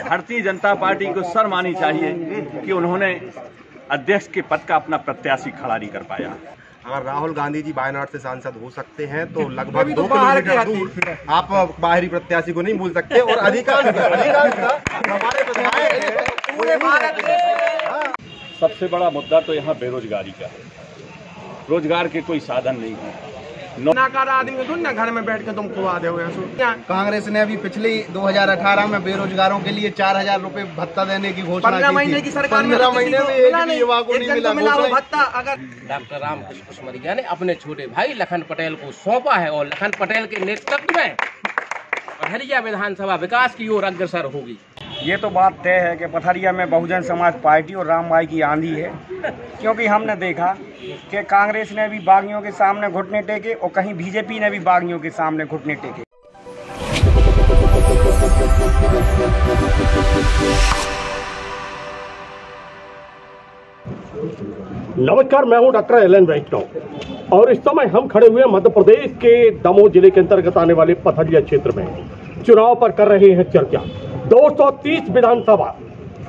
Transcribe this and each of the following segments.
Bharatiya Janata party को शर्म आनी चाहिए कि उन्होंने अध्यक्ष के पद का अपना प्रत्याशी खड़ा नहीं कर पाया। अगर राहुल गांधी जी वायनाड से सांसद हो सकते हैं तो लगभग 2 किलोमीटर दूर आप बाहरी प्रत्याशी को नहीं भूल सकते। और अधिकांश हमारे विधायक पूरे भारत में। सबसे बड़ा मुद्दा तो यहाँ बेरोजगारी का है। रोजगार के कोई साधन नहीं है। नाकार आदमी तुम ना घर में बैठ के तुम खुआ दे। कांग्रेस ने अभी पिछले 2018 में बेरोजगारों के लिए 4000 रुपए भत्ता देने की घोषणा की 15 महीने की सरकार में 15 महीने में एक भी युवा को नहीं मिला भत्ता। अगर डॉक्टर रामकृष्ण कुशमरिया ने अपने छोटे भाई लखन पटेल को सौंपा है और लखन पटेल के नेतृत्व में पथरिया विधानसभा विकास की ओर अग्रसर होगी। ये तो बात तय है कि पथरिया में बहुजन समाज पार्टी और राम भाई की आंधी है, क्योंकि हमने देखा कि कांग्रेस ने भी बागियों के सामने घुटने टेके और कहीं बीजेपी ने भी बागियों के सामने घुटने टेके। नमस्कार, मैं हूं डॉक्टर एलन वैष्णव और इस समय हम खड़े हुए मध्य प्रदेश के दमोह जिले के अंतर्गत आने वाले पथरिया क्षेत्र में चुनाव पर कर रहे हैं चर्चा। 230 विधानसभा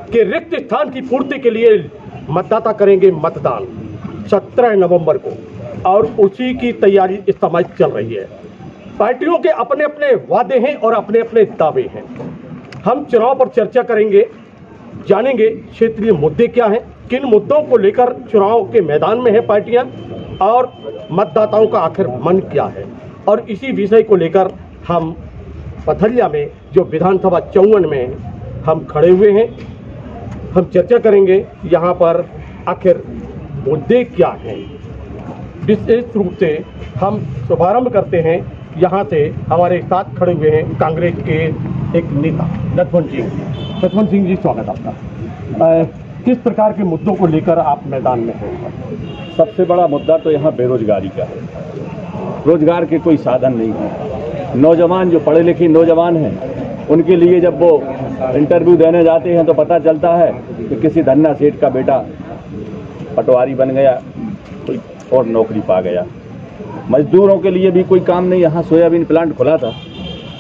के रिक्त स्थान की पूर्ति के लिए मतदाता करेंगे मतदान 17 नवंबर को और उसी की तैयारी इस समय चल रही है। पार्टियों के अपने अपने वादे हैं और अपने अपने दावे हैं। हम चुनाव पर चर्चा करेंगे, जानेंगे क्षेत्रीय मुद्दे क्या हैं, किन मुद्दों को लेकर चुनाव के मैदान में है पार्टियां और मतदाताओं का आखिर मन क्या है। और इसी विषय को लेकर हम पथरिया में जो विधानसभा 54 में हम खड़े हुए हैं, हम चर्चा करेंगे यहाँ पर आखिर मुद्दे क्या हैं। विशेष रूप से हम शुभारंभ करते हैं, यहाँ से हमारे साथ खड़े हुए हैं कांग्रेस के एक नेता लक्ष्मण सिंह जी, स्वागत आपका। किस प्रकार के मुद्दों को लेकर आप मैदान में हैं? सबसे बड़ा मुद्दा तो यहाँ बेरोजगारी का है। रोजगार के कोई साधन नहीं है। नौजवान जो पढ़े लिखे नौजवान हैं, उनके लिए जब वो इंटरव्यू देने जाते हैं तो पता चलता है कि किसी धन्ना सेठ का बेटा पटवारी बन गया, कोई और नौकरी पा गया। मजदूरों के लिए भी कोई काम नहीं। यहाँ सोयाबीन प्लांट खुला था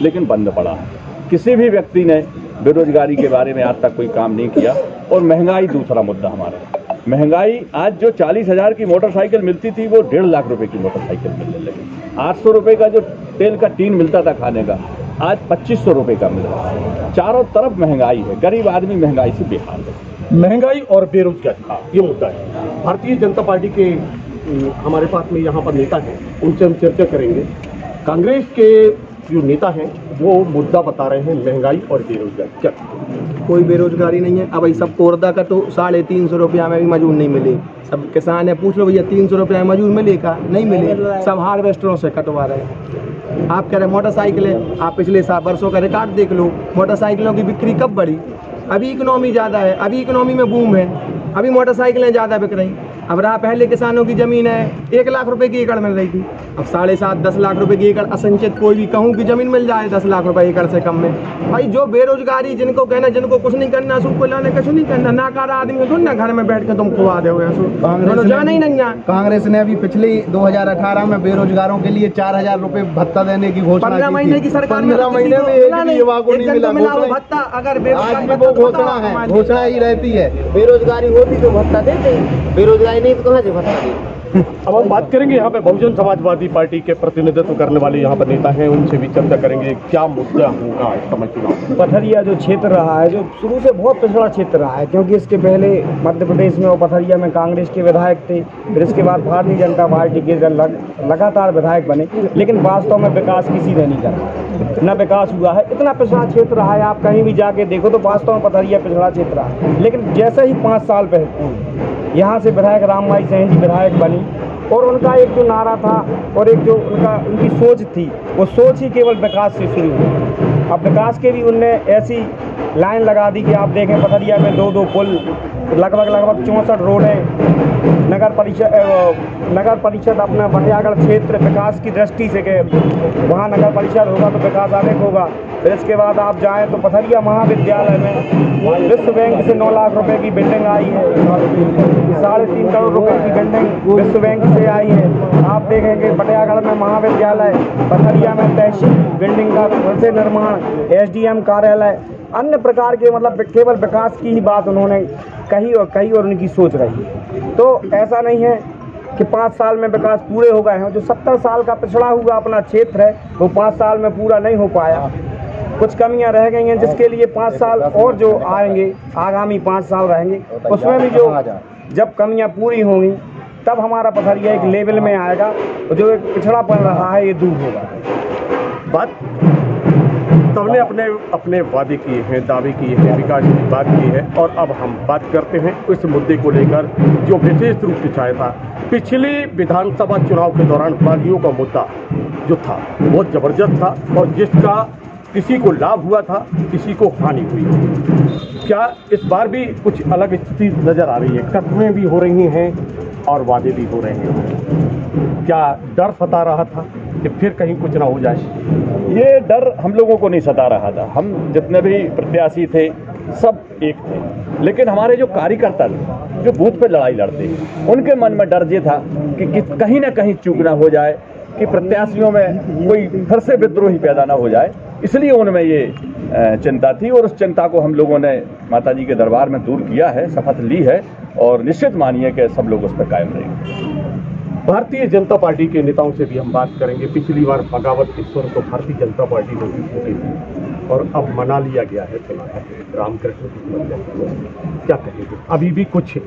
लेकिन बंद पड़ा है। किसी भी व्यक्ति ने बेरोजगारी के बारे में आज तक कोई काम नहीं किया। और महंगाई दूसरा मुद्दा हमारा। महंगाई, आज जो 40,000 की मोटरसाइकिल मिलती थी वो 1.5 लाख रुपए की मोटरसाइकिल मिलने लगी। 800 रुपये का जो तेल का टीन मिलता था खाने का, आज 2500 रुपये का मिल रहा है। चारों तरफ महंगाई है। गरीब आदमी महंगाई से बेहाल है। महंगाई और बेरोजगारी ये मुद्दा है। भारतीय जनता पार्टी के हमारे पास में यहाँ पर नेता हैं, उनसे हम चर्चा करेंगे। कांग्रेस के जो नेता हैं वो मुद्दा बता रहे हैं महंगाई और बेरोजगारी। क्या कोई बेरोजगारी नहीं है। अब भाई सब कोरदा का तो 350 रुपया में भी मजदूर नहीं मिले। सब किसान है, पूछ लो भैया 300 रुपया में मजदूर मिलेगा? नहीं मिले। सब हार्वेस्टरों से कटवा रहे हैं। आप कह रहे मोटरसाइकिलें, आप पिछले 7 वर्षों का रिकॉर्ड देख लो। मोटरसाइकिलों की बिक्री कब बढ़ी? अभी इकोनॉमी ज़्यादा है, अभी इकोनॉमी में बूम है, अभी मोटरसाइकिलें ज़्यादा बिक रही। अब रहा पहले किसानों की ज़मीन है 1 लाख रुपए की एकड़ मिल रही थी, अब 7.5-10 लाख रुपए की एकड़ असंचित कोई भी कहूँ की ज़मीन मिल जाए 10 लाख रुपए एकड़ से कम में। भाई जो बेरोजगारी, जिनको कहना जिनको कुछ नहीं करना, सुख लाने कुछ नहीं करना, नाकार आदमी तुम ना घर में बैठ के तुम खुआ दे। जाना ही नहीं। कांग्रेस ने अभी पिछले 2018 में बेरोजगारों के लिए 4000 रुपए भत्ता देने की घोषणा 15 महीने की सरकार में 15 महीने में एक भी युवा को नहीं मिला भत्ता। अगर घोषणा है, घोषणा ही रहती है। बेरोजगारी होती तो भत्ता देते, बेरोजगारी नहीं तो कहाँ से भत्ता देते। अब हम बात करेंगे यहाँ पे बहुजन समाजवादी पार्टी के प्रतिनिधित्व करने वाले यहाँ पर नेता हैं, उनसे भी चर्चा करेंगे क्या मुद्दा होगा इस समय चुनाव। पथरिया जो क्षेत्र रहा है, जो शुरू से बहुत पिछड़ा क्षेत्र रहा है, क्योंकि इसके पहले मध्य प्रदेश में और पथरिया में कांग्रेस के विधायक थे, फिर इसके बाद भारतीय जनता पार्टी के लगातार विधायक बने, लेकिन वास्तव में विकास किसी ने नहीं करा, न विकास हुआ है। इतना पिछड़ा क्षेत्र रहा है, आप कहीं भी जाके देखो तो वास्तव में पथरिया पिछड़ा क्षेत्र रहा है। लेकिन जैसे ही 5 साल पहले यहाँ से विधायक राम भाई सहन जी विधायक बनी और उनका एक जो नारा था और एक जो उनकी सोच थी, वो सोच ही केवल विकास से शुरू हुई। अब विकास के भी उनने ऐसी लाइन लगा दी कि आप देखें पथरिया में 2 पुल, लगभग 64 रोडें, नगर परिषद अपना बंडियागढ़ क्षेत्र विकास की दृष्टि से के वहाँ नगर परिषद होगा तो विकास अधिक होगा। फिर इसके बाद आप जाएं तो पथरिया महाविद्यालय में विश्व बैंक से 9 लाख रुपए की बिल्डिंग आई है, 3.5 करोड़ रुपए की बिल्डिंग विश्व बैंक से आई है। आप देखेंगे बंडियागढ़ में महाविद्यालय, पथरिया में तहसील बिल्डिंग का फिर से निर्माण, SDM कार्यालय, अन्य प्रकार के मतलब केवल विकास की ही बात उन्होंने कही और उनकी सोच रही। तो ऐसा नहीं है कि 5 साल में विकास पूरे हो गए हैं। जो 70 साल का पिछड़ा हुआ अपना क्षेत्र है वो 5 साल में पूरा नहीं हो पाया, कुछ कमियां रह गई हैं, जिसके लिए 5 साल और जो आएंगे, आगामी 5 साल रहेंगे, उसमें भी जो जब कमियां पूरी होंगी तब हमारा पथरिया एक लेवल में आएगा और जो एक पिछड़ापन रहा है ये दूर होगा। बात सबने अपने वादे किए हैं, दावे किए हैं, विकास की बात की है, और अब हम बात करते हैं उस मुद्दे को लेकर जो विशेष रूप से छाया था पिछले विधानसभा चुनाव के दौरान। बागियों का मुद्दा जो था बहुत जबरदस्त था और जिसका किसी को लाभ हुआ था, किसी को हानि हुई। क्या इस बार भी कुछ अलग स्थिति नजर आ रही है? कस्में भी हो रही हैं और वादे भी हो रहे हैं। क्या डर सता रहा था कि फिर कहीं कुछ ना हो जाए? ये डर हम लोगों को नहीं सता रहा था। हम जितने भी प्रत्याशी थे सब एक थे, लेकिन हमारे जो कार्यकर्ता थे जो बूथ पे लड़ाई लड़ते उनके मन में डर ये था कि कहीं ना कहीं चूक ना हो जाए, कि प्रत्याशियों में कोई फिर से विद्रोही पैदा ना हो जाए। इसलिए उनमें ये चिंता थी और उस चिंता को हम लोगों ने माताजी के दरबार में दूर किया है, शपथ ली है और निश्चित मानिए कि सब लोग उस पर कायम रहेंगे। भारतीय जनता पार्टी के नेताओं से भी हम बात करेंगे। पिछली बार बगावत के स्वर तो भारतीय जनता पार्टी ने जीती थी और अब मना लिया गया है चुनाव रामकृष्ण की। क्या कहेंगे? अभी भी कुछ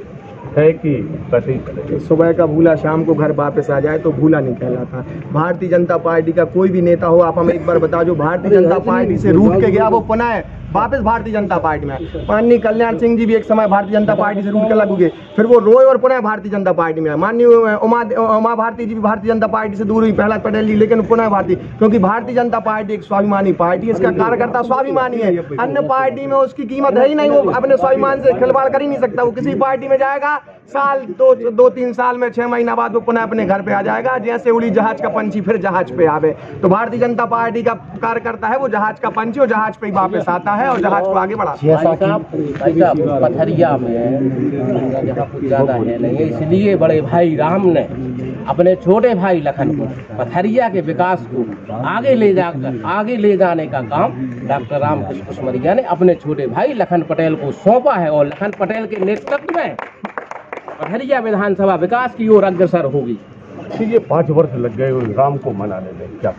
है कि वैसे ही करेंगे? सुबह का भूला शाम को घर वापस आ जाए तो भूला नहीं कहलाता। भारतीय जनता पार्टी का कोई भी नेता हो, आप हमें एक बार बताओ, जो भारतीय जनता पार्टी से रूठ के गया वो पुनः वापस भारतीय जनता पार्टी में। माननीय कल्याण सिंह जी भी एक समय भारतीय जनता पार्टी से रूठ के लगू गए, फिर वो रोए और पुनः भारतीय जनता पार्टी में। माननीय उमा भारती जी भी भारतीय जनता पार्टी से दूर हुई, प्रहलाद पटेल जी, लेकिन पुनः भारतीय, क्योंकि भारतीय जनता पार्टी एक स्वाभिमानी पार्टी है, इसका कार्यकर्ता स्वाभिमानी है। अन्य पार्टी में उसकी कीमत है ही नहीं, वो अपने स्वाभिमान से खिलवाड़ कर ही नहीं सकता। वो किसी पार्टी में जाएगा, साल 2-3 साल में 6 महीना बाद वो पुनः अपने घर पे आ जाएगा, जैसे उड़ी जहाज का पंछी फिर जहाज पे आवे। तो भारतीय जनता पार्टी का कार्यकर्ता है वो जहाज का पंछी और जहाज पे ही वापस आता है और जहाज को आगे बढ़ाता है। पथरिया में जहाँ कुछ ज्यादा है नहीं, इसलिए बड़े भाई राम ने अपने छोटे भाई लखन को पथरिया के विकास को आगे ले जाने का काम डॉक्टर रामकृष्ण कुशमरिया ने अपने छोटे भाई लखन पटेल को सौंपा है और लखन पटेल के नेतृत्व में पथरिया विधानसभा विकास की ओर अग्रसर होगी। ये 5 वर्ष लग गए राम को मनाने में, क्या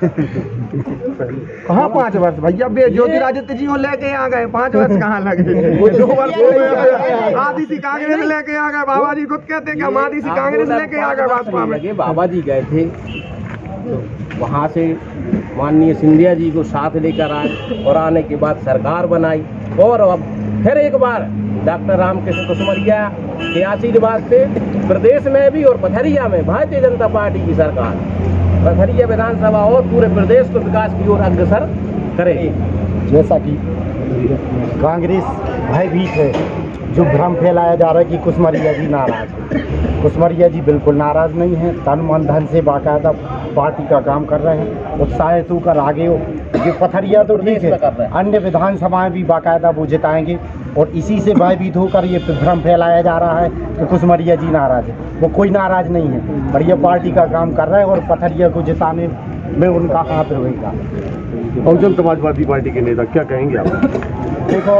कहाँ 5 वर्ष भैया? ज्योतिरादित्य जी को लेके आ गए, 5 वर्ष कहाँ लगे? 2 वर्ष आधी सी कांग्रेस लेके आ गए। बाबा जी खुद कहते हैं कि आधी सी कांग्रेस लेके आ गए भाजपा में। बाबा जी गए थे वहाँ से माननीय सिंधिया जी को साथ लेकर आए और आने के बाद सरकार बनाई और अब फिर एक बार डॉक्टर रामकृष्ण कुशमरिया के आशीर्वाद से प्रदेश में भी और पथरिया में भारतीय जनता पार्टी की सरकार पथरिया विधानसभा और पूरे प्रदेश को विकास की ओर अग्रसर करे। जैसा कि कांग्रेस भयभीत है, जो भ्रम फैलाया जा रहा है कि कुशमरिया जी नाराज है। कुशमरिया जी बिल्कुल नाराज नहीं है, तन मन धन से बाकायदा पार्टी का काम कर रहे हैं, उत्साहित होकर आगे हो। ये पथरिया तो ठीक है, अन्य विधानसभाएं भी बाकायदा वो जिताएंगे और इसी से भयभीत होकर ये भ्रम फैलाया जा रहा है कि कुशमरिया जी नाराज है। वो कोई नाराज नहीं है, बढ़िया पार्टी का काम कर रहा है और पथरिया को जिताने में उनका हाथ रहेगा। बहुजन समाजवादी पार्टी के नेता क्या कहेंगे आप? देखो,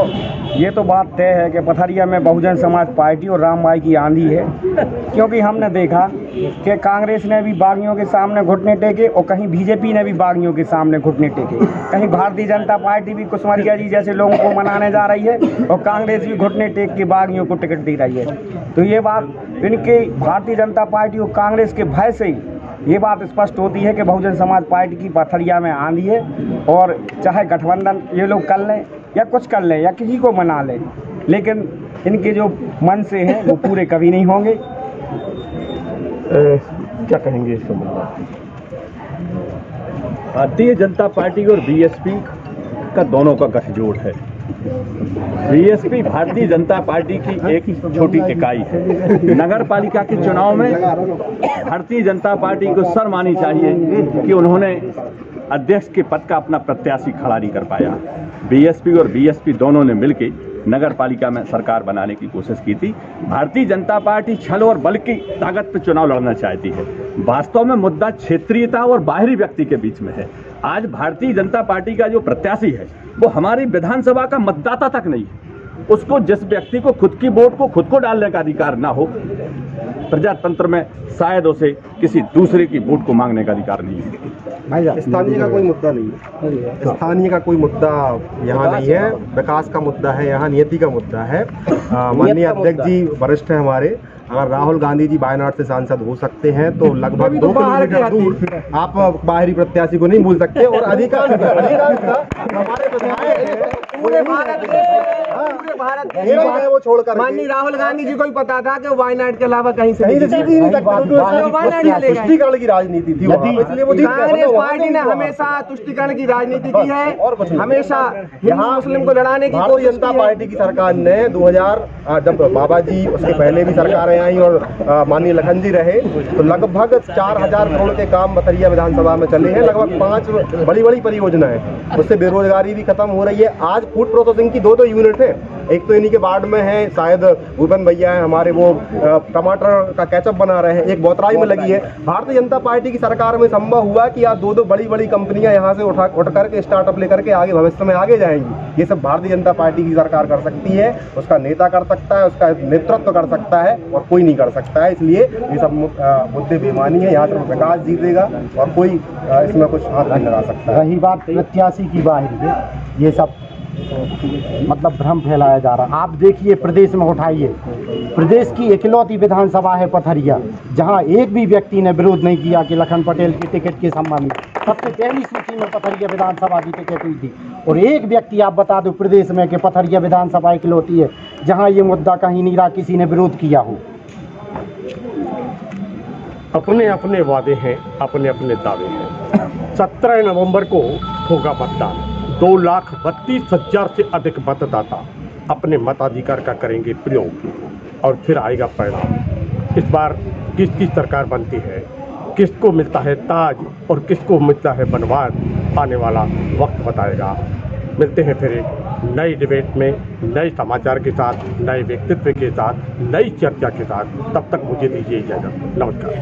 ये तो बात तय है कि पथरिया में बहुजन समाज पार्टी और राम भाई की आंधी है, क्योंकि हमने देखा कि कांग्रेस ने भी बागियों के सामने घुटने टेके और कहीं बीजेपी ने भी बागियों के सामने घुटने टेके, कहीं भारतीय जनता पार्टी भी कुशमरिया जी जैसे लोगों को मनाने जा रही है और कांग्रेस भी घुटने टेक के बागियों को टिकट दे रही है। तो ये बात इनके भारतीय जनता पार्टी और कांग्रेस के भय से ही ये बात स्पष्ट होती है कि बहुजन समाज पार्टी की पथरिया में आंधी है और चाहे गठबंधन ये लोग कर लें या कुछ कर लें या किसी को मना लें, लेकिन इनके जो मन से हैं वो पूरे कभी नहीं होंगे। क्या कहेंगे इस संबंध में? भारतीय जनता पार्टी और बीएसपी का दोनों का गठजोड़ है। बीएसपी भारतीय जनता पार्टी की एक छोटी इकाई है। नगर पालिका के चुनाव में भारतीय जनता पार्टी को सर मानी चाहिए कि उन्होंने अध्यक्ष के पद का अपना प्रत्याशी खड़ा नहीं कर पाया। बीएसपी और बीएसपी दोनों ने मिलकर नगर पालिका में सरकार बनाने की कोशिश की थी। भारतीय जनता पार्टी छल और बल की ताकत पर चुनाव लड़ना चाहती है। वास्तव में मुद्दा क्षेत्रीयता और बाहरी व्यक्ति के बीच में है। आज भारतीय जनता पार्टी का जो प्रत्याशी है वो हमारी विधानसभा का मतदाता तक नहीं है। उसको जिस व्यक्ति को खुद की वोट को खुद को डालने का अधिकार ना हो, प्रजातंत्र में शायद उसे किसी दूसरे की वोट को मांगने का अधिकार नहीं है। स्थानीय का कोई मुद्दा नहीं है, स्थानीय का कोई मुद्दा यहाँ नहीं है, विकास का मुद्दा है, यहाँ नियति का मुद्दा है। माननीय अध्यक्ष जी वरिष्ठ हैं हमारे, अगर राहुल गांधी जी वायनाड से सांसद हो सकते हैं तो लगभग 2 किलोमीटर दूर आप बाहरी प्रत्याशी को नहीं भूल सकते। और अधिकांश हमारे विधायक पूरे भारत वो छोड़कर माननीय राहुल गांधी जी को ही पता था कि वायनाड के अलावा कहीं से जीत ही नहीं सकते। तुष्टिकरण की राजनीति थी, इसलिए वो कांग्रेस पार्टी ने हमेशा तुष्टिकरण की राजनीति की है, हमेशा हिंदू मुस्लिम को लड़ाने की भारतीय जनता पार्टी की सरकार ने 2000 जब बाबा जी, उसके पहले भी सरकारें आई और माननीय लखन जी रहे, तो लगभग 4000 करोड़ के काम पथरिया विधानसभा में चले हैं। लगभग 5 बड़ी बड़ी परियोजनाएं, उससे बेरोजगारी भी खत्म हो रही है। आज फूड प्रोसेसिंग की 2 यूनिट है, एक तो इन्हीं के वार्ड में है, शायद भूपेन भैया है हमारे, वो टमाटर का केचप बना रहे हैं, एक बोतराई में लगी है। भारतीय जनता पार्टी की सरकार में संभव हुआ कि आज 2 बड़ी बड़ी कंपनियां यहाँ से उठ करके स्टार्टअप लेकर के आगे भविष्य में आगे जाएंगी। ये सब भारतीय जनता पार्टी की सरकार कर सकती है, उसका नेता कर सकता है, उसका नेतृत्व कर सकता है, और कोई नहीं कर सकता है। इसलिए ये सब मुद्दे बेमानी है, यहाँ सिर्फ विकास जीतेगा और कोई इसमें कुछ हाथ नहीं लगा सकता। रही बात प्रत्याशी की बाहरी है, ये सब मतलब भ्रम फैलाया जा रहा है। आप देखिए प्रदेश में उठाइए, प्रदेश की इकलौती विधानसभा है पथरिया, जहां एक भी व्यक्ति ने विरोध नहीं किया कि लखन पटेल की टिकट के संबंध में। सबसे पहली सूची में पथरिया विधानसभा की टिकट हुई थी, और एक व्यक्ति आप बता दो प्रदेश में कि पथरिया विधानसभा इकलौती है जहां ये मुद्दा कहीं नहीं रहा, किसी ने विरोध किया हो। अपने अपने वादे हैं, अपने अपने दावे हैं। 17 नवंबर को होगा मतदान। 2,32,000 से अधिक मतदाता अपने मताधिकार का करेंगे प्रयोग, और फिर आएगा परिणाम। इस बार किसकी सरकार बनती है, किसको मिलता है ताज और किसको मिलता है बनवास, आने वाला वक्त बताएगा। मिलते हैं फिर एक नई डिबेट में, नए समाचार के साथ, नए व्यक्तित्व के साथ, नई चर्चा के साथ। तब तक मुझे दीजिए इजाजत। नमस्कार।